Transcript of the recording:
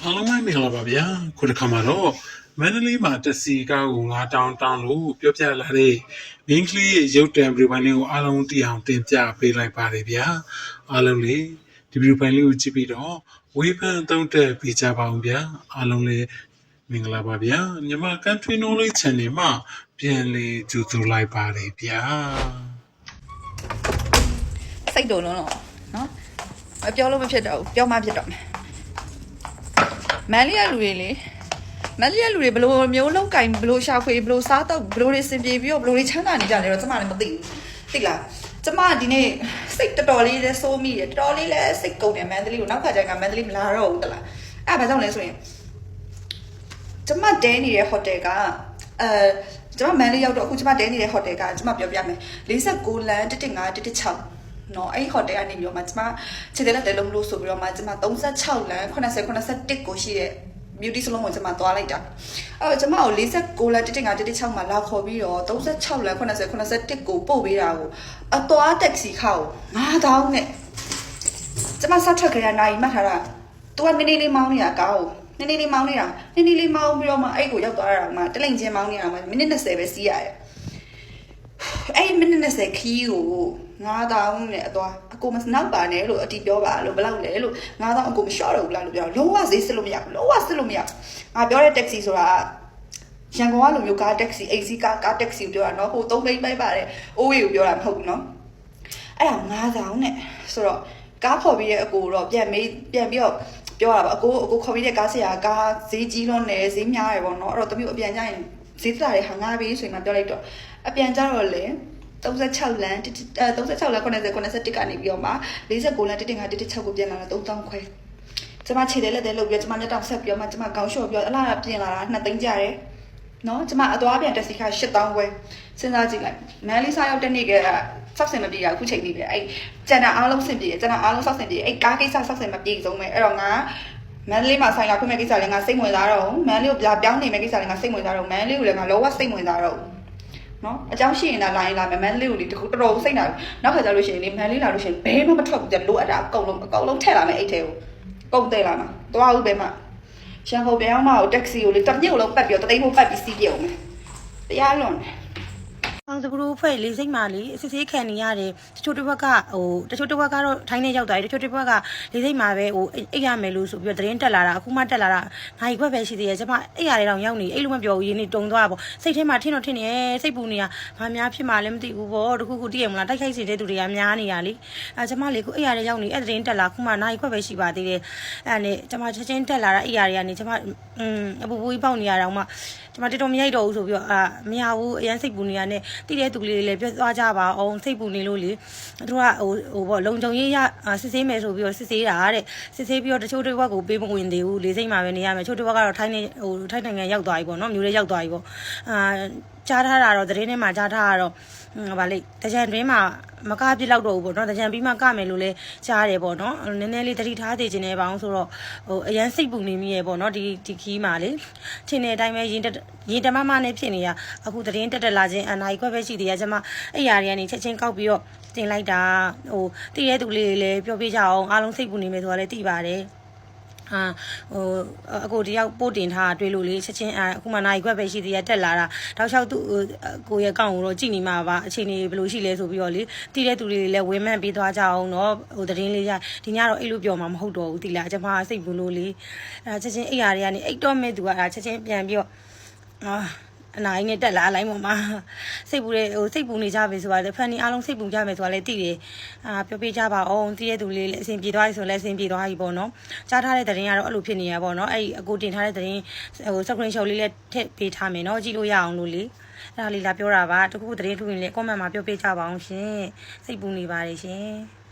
အားလုံးပဲမင်္ဂလာပါဗျာခုတစ်ခါမှာတော့မန္တလေးမှာတက်စီကားကို9တောင်းလို့ပြောပြလာတဲ့မင်းကလေးရဲ့ရုပ်တံဗီဒီယိုဖိုင်လေးကိုအားလုံးသိအောင်တင်ပြပေးလိုက်ပါတယ်ဗျာအားလုံးလေးဒီဗီဒီယိုဖိုင်လေးကိုကြည့်ပြီးတော့ဝေဖန်သုံးသပ်ပေးကြပါအောင်ဗျာအားလုံးလေးမင်္ဂလာပါဗျာမြန်မာ Country Knowledge Channel မှာပြန်လည်ကြိုဆိုလိုက်ပါတယ်ဗျာစိတ်တုံလုံးတော့နော်မပြောလို့မဖြစ်တော့ဘူးပြောမှဖြစ်တော့မယ်မန်လေးရလူတွေလေမန်လေးရလူတွေဘလို့မျိုးလောက်ကင်ဘလို့ရှာဖွေဘလို့စားတော့ဘလို့တွေစင်ပြေပြီးတော့ဘလို့တွေချမ်းသာနေကြတယ်တော့ကျမလည်းမသိဘူးသိလားကျမဒီနေ့စိတ်တော်တော်လေးလဲစိုးမိတယ်တော်တော်လေးလဲစိတ်ကုန်တယ်မန်လေးကိုနောက်ခါကျရင်မန်လေးမလာတော့ဘူးတလားအဲ့ဘာကြောင့်လဲဆိုရင်ကျမတဲနေတဲ့ဟိုတယ်ကကျမမန်လေးရောက်တော့အခုကျမတဲနေတဲ့ဟိုတယ်ကကျမပြောပြမယ်46လမ်း115 နော်အဲ့ဟိုတယ်ကနေပြီးတော့မှကျမခြေသေးလက်တဲလုံးလို့ဆိုပြီးတော့မှကျမ36လမ်း80 81ကိုရှိတဲ့ beauty salon ကိုကျမသွားလိုက်တာအဲ့တော့ကျမကို46လမ်း115မှာလာခေါ်ပြီးတော့36လမ်း80 81ကိုပို့ပေးတာကိုအသွားတက္ကစီခါကို9000နဲ့ကျမဆက်ထွက်ကြရနိုင်မှတ်ထားတာ तू ကနေနေလေးမောင်းနေတာကားကိုနေနေလေးမောင်းနေတာနေနေလေးမောင်းပြီးတော့မှအဲ့ကိုရောက်သွားတာမှတလိမ့်ချင်းမောင်းနေတာမှမိနစ်20ပဲစီးရတယ်အဲ့မိနစ်20ခီးကို9000နဲ့အသွားအကိုမနောက်ပါနဲ့လို့အတီးပြောပါလို့ဘယ်လောက်လဲလို့9000အကိုမလျှော့တော့ဘူးလားလို့ပြောလုံးဝဈေးစစ်လို့မရဘူးလုံးဝစစ်လို့မရငါပြောတဲ့ taxi ဆိုတာရန်ကုန်ကလိုမျိုးကား taxi AC ကား taxi ကိုပြောတာနော်ဟို3ဘိန်းပဲပါတယ်အိုးဝေကိုပြောတာမဟုတ်ဘူးနော်အဲ့ဒါ9000နဲ့ဆိုတော့ကားခေါ်ပြီးတဲ့အကိုတော့ပြန်ပြီးတော့ပြောတာပါအကိုခေါ်ပြီးတဲ့ကားဆရာကားဈေးကြီးတော့နယ်ဈေးများရယ်ပေါ့နော်အဲ့တော့တမျိုးအပြန်ကြရင်ဈေးသားတွေဟာငါးပြီးဆိုရင်မှပြောလိုက်တော့အပြန်ကြတော့လေ36လမ်း36လမ်း80 81ကနေပြီးတော့မှ46လမ်း156ကိုပြန်လာတာ3000ခွဲကျမခြေတယ်လက်တယ်လုပ်ပြီးကျမမျက်တောင်ဆက်ပြီးတော့မှကျမခေါင်းလျှော့ပြီးတော့အလားပြင်လာတာ2သိန်းကျတယ်နော်ကျမအသွားပြန်တက်စီခါ8000ခွဲစဉ်းစားကြည့်လိုက်မန်လေးစားရောက်တဲ့နေ့ကစောက်စင်မပြေရအခုချိန်ကြီးပဲအဲ့ကျန်တာအားလုံးစင်ပြေကျန်တာအားလုံးစောက်စင်ပြေအဲ့ကားကိစ္စစောက်စင်မပြေဆုံးပဲအဲ့တော့ငါမန်လေးမှာဆိုင်လာခွင့်မဲ့ကိစ္စလည်းငါစိတ်ဝင်စားတော့မန်လေးကိုပြောင်းနေမဲ့ကိစ္စလည်းငါစိတ်ဝင်စားတော့မန်လေးကိုလည်းငါလောဝစိတ်ဝင်စားတော့နော်အကြောင်းရှိရင်လာရင်လာမယ်မန်လေးကိုလေတော်တော်စိတ်နာနောက်ခါကျလို့ရှိရင်လေမန်လေးလာလို့ရှိရင်ဘဲမှမထွက်ဘူးကြလိုအပ်တာအကုန်လုံးထည့်လာမယ်အိတ်ထဲကိုကုန်တယ်လာမှာသွားဦးပဲမှာရှန်ကုန်ပြောင်းမကိုတက်ဆီကိုလေတစ်ညို့လုံးပတ်ပြီးတော့တသိန်းမို့ပတ်ပြီးစီးပြအောင်မယ်တရားလွန်တယ်အောင်စကရူဖွဲ့လေးစိတ်မာလေးစစ်ဆေးခံနေရတယ်တချို့တစ်ဘက်ကတချို့တစ်ဘက်ကတော့ထိုင်းနေရောက်သွားတယ်တချို့တစ်ဘက်ကလေးစိတ်မာပဲအိတ်ရမယ်လို့ဆိုပြီးတော့သတင်းတက်လာတာအခုမှတက်လာတာနိုင်ခွက်ပဲရှိသေးတယ်ကျမအိတ်ရတယ်တော့ရောက်နေအိတ်လို့မပြောဘူးရင်းနေတုံသွားပေါ့စိတ်ထဲမှာထင်းနေစိတ်ပူနေတာဘာများဖြစ်မှလည်းမသိဘူးပေါ့တခုတည့်ရမလားတိုက်ခိုက်စေတဲ့သူတွေကများနေရလေကျမလေးခုအိတ်ရတယ်ရောက်နေအဲ့သတင်းတက်လာခုမှနိုင်ခွက်ပဲရှိပါသေးတယ်အဲ့နဲ့ကျမချက်ချင်းတက်လာတာအိတ်ရတွေကနေကျမအပူပူကြီးပေါက်နေရတော့မှကျမတော်မရိုက်တော့ဘူးဆိုပြီးတော့မရဘူးအရန်စိတ်ပူနေရနဲ့တိတဲ့သူကလေးတွေလည်းပြောသွားကြပါအောင်စိတ်ပူနေလို့လေသူကပေါ့လုံခြုံရေးရစစ်ဆေးမယ်ဆိုပြီးတော့စစ်ဆေးတာတဲ့စစ်ဆေးပြီးတော့တချို့တစ်ဝက်ကိုပေးမဝင်သေးဘူးလေးစိတ်မှာပဲနေရမယ်ချို့တစ်ဝက်ကတော့ထိုင်းနိုင်ငံရောက်သွားပြီပေါ့နော်မျိုးလေးရောက်သွားပြီပေါ့ကြားထားတာတော့သတင်းထဲမှာကြားထားတာတော့ဗာလေတကြံတွင်းမှာမကပြစ်လောက်တော့ဘူးပေါ့နော်တကြံပြီးမှကမယ်လို့လဲကြားတယ်ပေါ့နော်နည်းနည်းလေးတတိထားသေးခြင်းနဲ့ပေါင်းဆိုတော့အရန်စိတ်ပူနေမိရဲ့ပေါ့နော်ဒီခီးမှာလေချင်းတဲ့အတိုင်းပဲရင်တမမနဲ့ဖြစ်နေရအခုသတင်းတက်လာခြင်းအနိုင်ခွက်ပဲရှိသေးရကျမအဲ့ຢာတွေကနေချက်ချင်းကောက်ပြီးတော့တင်လိုက်တာတည်ရဲသူလေးတွေလည်းပြောပြကြအောင်အားလုံးစိတ်ပူနေမယ်ဆိုတာလည်းသိပါတယ်အကိုတယောက်ပို့တင်ထားတွေ့လို့လေချက်ချင်းအခုမှနိုင်ခွက်ပဲရှိသေးရတက်လာတာတောက်လျှောက်သူကိုရဲ့အကောင့်ကိုတော့ကြည့်နေမှာပါအချိန်ကြီးဘယ်လိုရှိလဲဆိုပြီးတော့လေတည်တဲ့သူတွေလည်းဝင်းမှန်ပေးသွားကြအောင်เนาะသတင်းလေးရဒီညတော့အဲ့လိုပြောမှာမဟုတ်တော့ဘူးဒီလားကျမစိတ်ဘူးလို့လေချက်ချင်းအိယာတွေကနေအိတ်တော့မဲ့သူကချက်ချင်းပြန်ပြီးတော့အနိုင်နဲ့တက်လာအလိုက်ပေါ်မှာစိတ်ပူတဲ့စိတ်ပူနေကြပြီဆိုတော့ဖန်နီအားလုံးစိတ်ပူကြမယ်ဆိုတာလည်းသိတယ်ပြောပြကြပါအောင်သိတဲ့သူလေးလည်းအဆင်ပြေသွားပြီဆိုလည်းအဆင်ပြေသွားပြီပေါ့နော်ကြားထားတဲ့သတင်းကတော့အဲ့လိုဖြစ်နေရပါတော့အဲ့အကိုတင်ထားတဲ့သတင်းscreen shot လေးလည်းထည့်ပေးထားမယ်နော်ကြည့်လို့ရအောင်လို့လေအဲ့ဒါလေးလာပြောတာပါတခုခုသတင်းထူရင်လည်း comment မှာပြောပြကြပါအောင်ရှင်စိတ်ပူနေပါတယ်ရှင်